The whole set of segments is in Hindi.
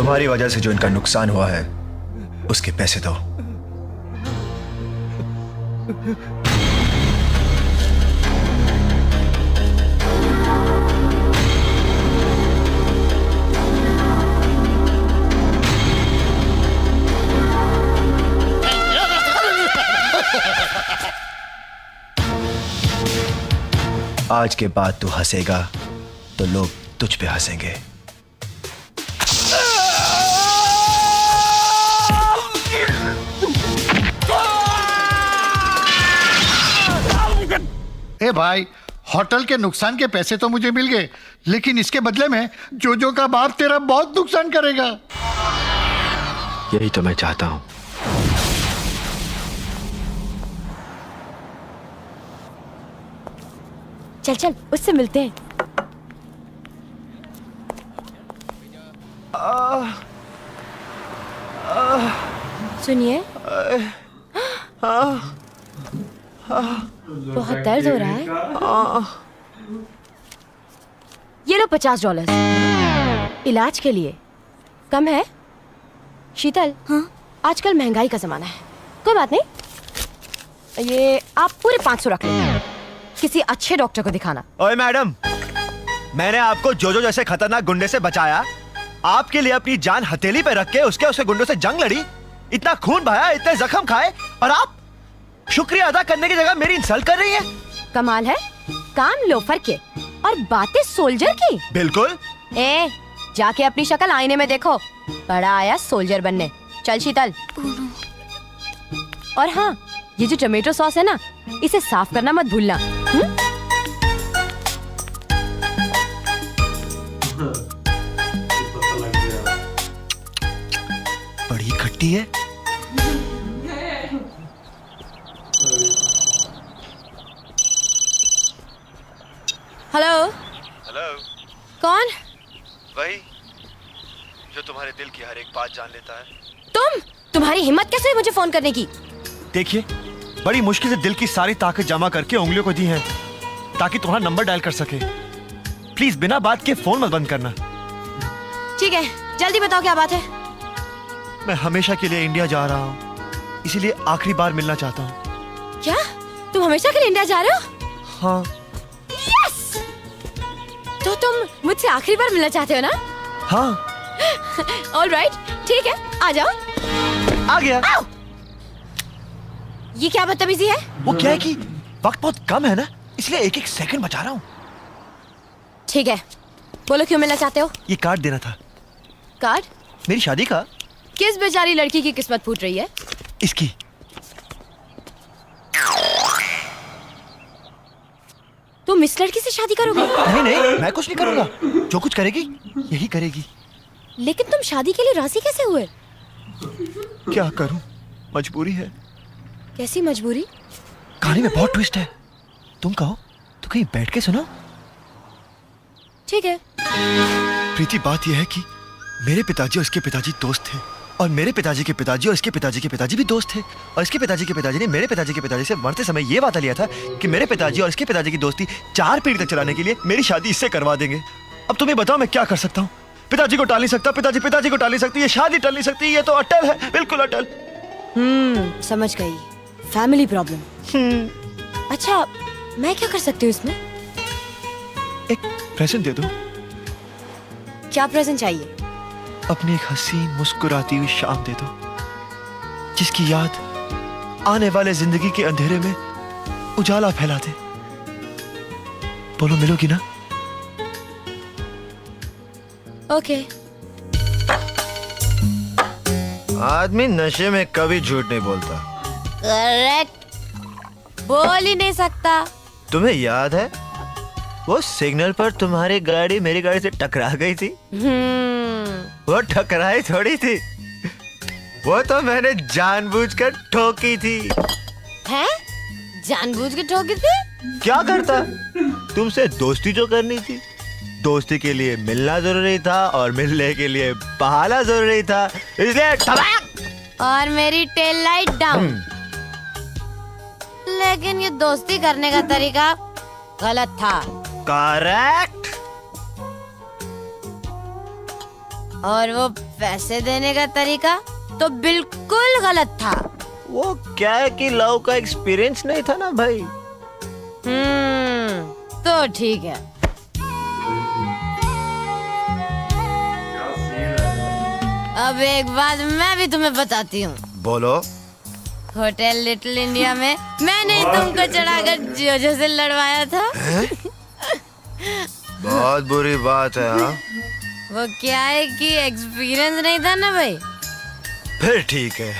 तुम्हारी वजह से जो इनका नुकसान हुआ है उसके पैसे दो। आज के बाद तू हंसेगा तो लोग तुझ पे हंसेंगे। ए भाई, होटल के नुकसान के पैसे तो मुझे मिल गए, लेकिन इसके बदले में जोजो का बाप तेरा बहुत नुकसान करेगा। यही तो मैं चाहता हूं। चल चल उससे मिलते हैं। सुनिए, बहुत दर्द हो रहा है। ये लो $50 इलाज के लिए। कम है? शीतल, हाँ? आजकल महंगाई का जमाना है। कोई बात नहीं, ये आप पूरे 500 रख लो। किसी अच्छे डॉक्टर को दिखाना। ओए मैडम, मैंने आपको जोजो जैसे खतरनाक गुंडे से बचाया, आपके लिए अपनी जान हथेली पे रख के उसके गुंडों से जंग लड़ी, इतना खून बहाया, इतने जख्म खाए, और आप शुक्रिया अदा करने की जगह मेरी इंसल्ट कर रही है। कमाल है, काम लोफर के और बातें सोल्जर की। बिल्कुल। ए, जाके अपनी शक्ल आईने में देखो, बड़ा आया सोल्जर बनने। चल शीतल। और हाँ, ये जो टमेटो सॉस है ना, इसे साफ करना मत भूलना। बड़ी खट्टी है। हेलो। हेलो। कौन? वही जो तुम्हारे दिल की हर एक बात जान लेता है। तुम्हारी हिम्मत कैसे हुई मुझे फोन करने की? देखिए, बड़ी मुश्किल से दिल की सारी ताकत जमा करके उंगलियों को दी है ताकि तुम्हारा नंबर डायल कर सके। प्लीज बिना बात के फोन मत बंद करना। ठीक है, जल्दी बताओ क्या बात है। मैं हमेशा के लिए इंडिया जा रहा हूँ, इसीलिए आखिरी बार मिलना चाहता हूँ। क्या तुम हमेशा के लिए इंडिया जा रहे हो? हाँ। यस! तो तुम मुझसे आखिरी बार मिलना चाहते हो ना? हाँ। ऑलराइट, ठीक है, आ जाओ। आ गया। ये क्या बदतमीजी है? वो क्या है कि वक्त बहुत कम है ना, इसलिए एक एक सेकंड बचा रहा हूँ। ठीक है, बोलो क्यों मिलना चाहते हो? ये कार्ड देना था। कार्ड? मेरी शादी का। किस बेचारी लड़की की किस्मत फूट रही है? इसकी। तुम इस लड़की से शादी करोगे? नहीं नहीं, मैं कुछ नहीं करूंगा। जो कुछ करेगी यही करेगी। लेकिन तुम शादी के लिए राजी कैसे हुए? क्या करूं, मजबूरी है। कैसी मजबूरी? कहानी में बहुत ट्विस्ट है, तुम कहो तो कहीं बैठ के सुनो। ठीक है। प्रीति, बात यह है कि मेरे पिताजी और इसके पिताजी दोस्त थे, और मेरे पिताजी के पिताजी और इसके पिताजी के पिताजी भी दोस्त थे, और इसके पिताजी के पिताजी ने मेरे पिताजी के पिताजी से मरते समय ये वादा लिया था कि मेरे पिताजी और इसके पिताजी की दोस्ती 4 पीढ़ी तक चलाने के लिए मेरी शादी इससे करवा देंगे। अब तुम्हें बताओ मैं क्या कर सकता हूँ? पिताजी को टाल नहीं सकता, पिताजी को टाल नहीं सकती, ये शादी टल नहीं सकती, ये तो अटल है, बिल्कुल अटल। समझ गई, फैमिली प्रॉब्लम। अच्छा, मैं क्या कर सकती हूँ इसमें? एक प्रेजेंट दे दो। क्या प्रेजेंट चाहिए? अपनी एक हसीन मुस्कुराती हुई शाम दे दो, जिसकी याद आने वाले जिंदगी के अंधेरे में उजाला फैला दे। बोलो, मिलोगी ना? ओके। आदमी नशे में कभी झूठ नहीं बोलता। करेक्ट, बोल ही नहीं सकता। तुम्हें याद है वो सिग्नल पर तुम्हारी गाड़ी मेरी गाड़ी से टकरा गई थी? वो टकराई थोड़ी थी, वो तो मैंने जानबूझकर ठोकी थी। हैं? जानबूझ के ठोकी थी? क्या करता, तुमसे दोस्ती जो करनी थी। दोस्ती के लिए मिलना जरूरी था और मिलने के लिए बहाना जरूरी था, इसलिए ठबाक। और मेरी टेल लाइट डाउन। लेकिन ये दोस्ती करने का तरीका गलत था। करेक्ट। और वो पैसे देने का तरीका तो बिल्कुल गलत था। वो क्या है कि लव का एक्सपीरियंस नहीं था ना भाई। तो ठीक है। अब एक बात मैं भी तुम्हें बताती हूँ। बोलो। होटल लिटिल इंडिया में मैंने तुमको चढ़ाकर जोजो से लड़वाया था। बहुत बुरी बात है। हाँ वो क्या है कि एक्सपीरियंस नहीं था ना भाई। फिर ठीक है,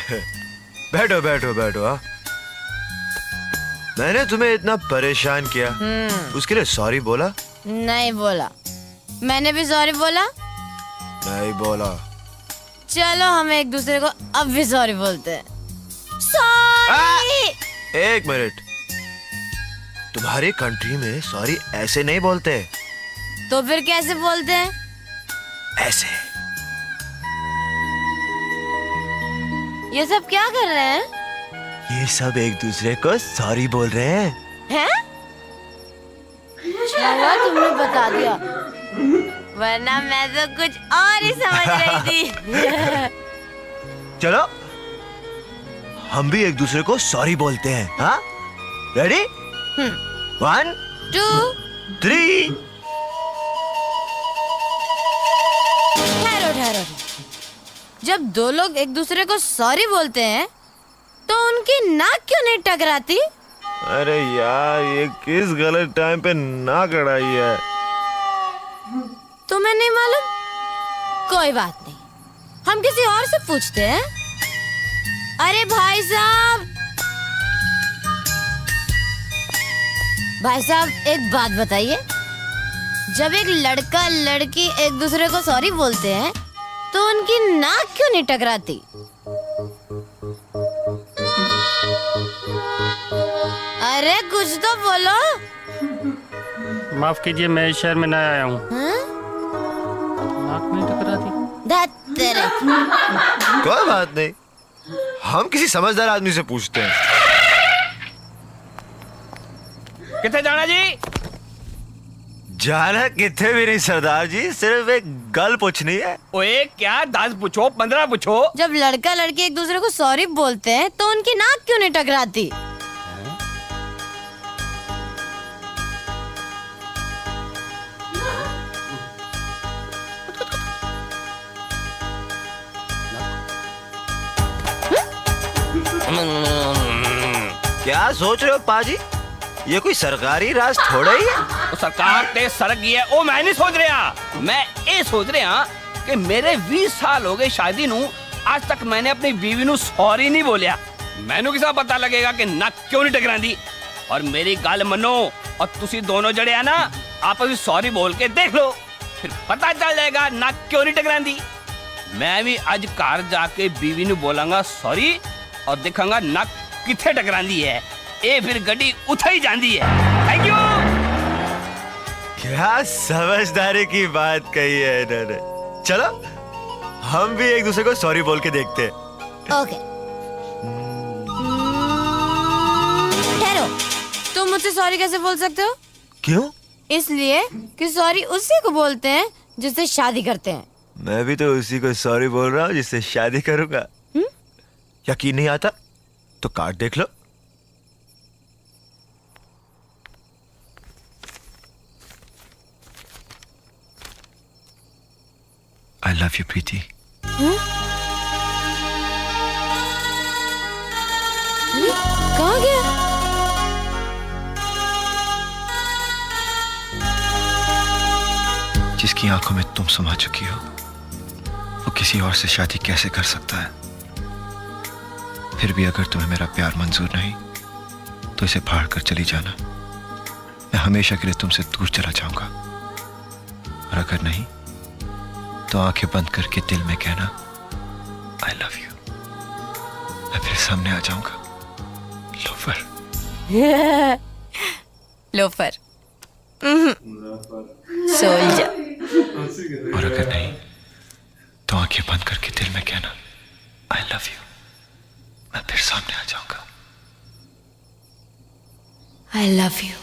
बैठो बैठो बैठो। हाँ मैंने तुम्हें इतना परेशान किया, उसके लिए सॉरी बोला? नहीं बोला। मैंने भी सॉरी बोला? नहीं बोला। चलो हम एक दूसरे को अब भी सॉरी बोलते हैं। सॉरी। एक मिनट, तुम्हारी कंट्री में सॉरी ऐसे नहीं बोलते। तो फिर कैसे बोलते हैं? ऐसे। ये सब क्या कर रहे हैं? ये सब एक दूसरे को सॉरी बोल रहे हैं। हैं? चलो तुमने बता दिया, वरना मैं तो कुछ और ही समझ रही थी। चलो हम भी एक दूसरे को सॉरी बोलते हैं। हाँ रेडी? 1 2 3। ठहरो। जब दो लोग एक दूसरे को सॉरी बोलते हैं तो उनकी नाक क्यों नहीं टकराती? अरे यार ये किस गलत टाइम पे नाक अड़ाई है। तुम्हें नहीं मालूम? कोई बात नहीं, हम किसी और से पूछते हैं। अरे भाई साहब एक बात बताइए, जब एक लड़का लड़की एक दूसरे को सॉरी बोलते हैं तो उनकी नाक क्यों नहीं टकराती? अरे कुछ तो बोलो। माफ कीजिए, मैं इस शहर में नया आया हूँ। नाक नहीं टकराती। कोई बात नहीं, हम किसी समझदार आदमी से पूछते हैं। कितने जाना जी? जाना कितने भी नहीं सरदार जी, सिर्फ एक गल पूछनी है। ओए क्या 10 पूछो 15 पूछो। जब लड़का लड़की एक दूसरे को सॉरी बोलते हैं तो उनकी नाक क्यों नहीं टकराती? क्या सोच रहे हो पाजी? ये कोई सरकारी राज थोड़ा ही है। तो सरकार ते सड़क गई है। ओ मैं नहीं सोच रहा, मैं ये सोच रहा कि मेरे 20 साल हो गए शादी नू, आज तक मैंने अपनी बीवी नू सॉरी नहीं बोलिया। मैनू किसा पता लगेगा कि नक क्यों नहीं टकरांदी। और मेरी गल मनो और तुसी दोनों जड़े आ ना, आपस में सॉरी बोल के देख लो, फिर पता चल जाएगा नक क्यों नहीं टकरांदी। मैं भी आज घर जाके बीवी नू बोलांगा सॉरी और देखूंगा नक किथे टकरांदी है। ए फिर गड्डी उठ ही जाती है। Thank you. क्या समझदारी की बात कही है इन्होंने। चलो हम भी एक दूसरे को सॉरी बोल के देखते हैं। ओके। ठहरो, तुम मुझसे सॉरी कैसे बोल सकते हो? क्यों? इसलिए कि सॉरी उसी को बोलते हैं जिससे शादी करते हैं। मैं भी तो उसी को सॉरी बोल रहा हूँ जिससे शादी करूंगा। यकीन नहीं आता तो कार्ड देख लो। I love you, प्रीति। कहाँ गया? जिसकी आंखों में तुम समा चुकी हो, वो किसी और से शादी कैसे कर सकता है? फिर भी अगर तुम्हें मेरा प्यार मंजूर नहीं तो इसे फाड़ कर चली जाना। मैं हमेशा के लिए तुमसे दूर चला जाऊंगा। और अगर नहीं तो आंखें बंद करके दिल में कहना I love you। मैं फिर सामने आ जाऊंगा। लोफर। लोफर। सोल्जर। और अगर नहीं तो आंखें बंद करके दिल में कहना I love you। मैं फिर सामने आ जाऊंगा। I love you।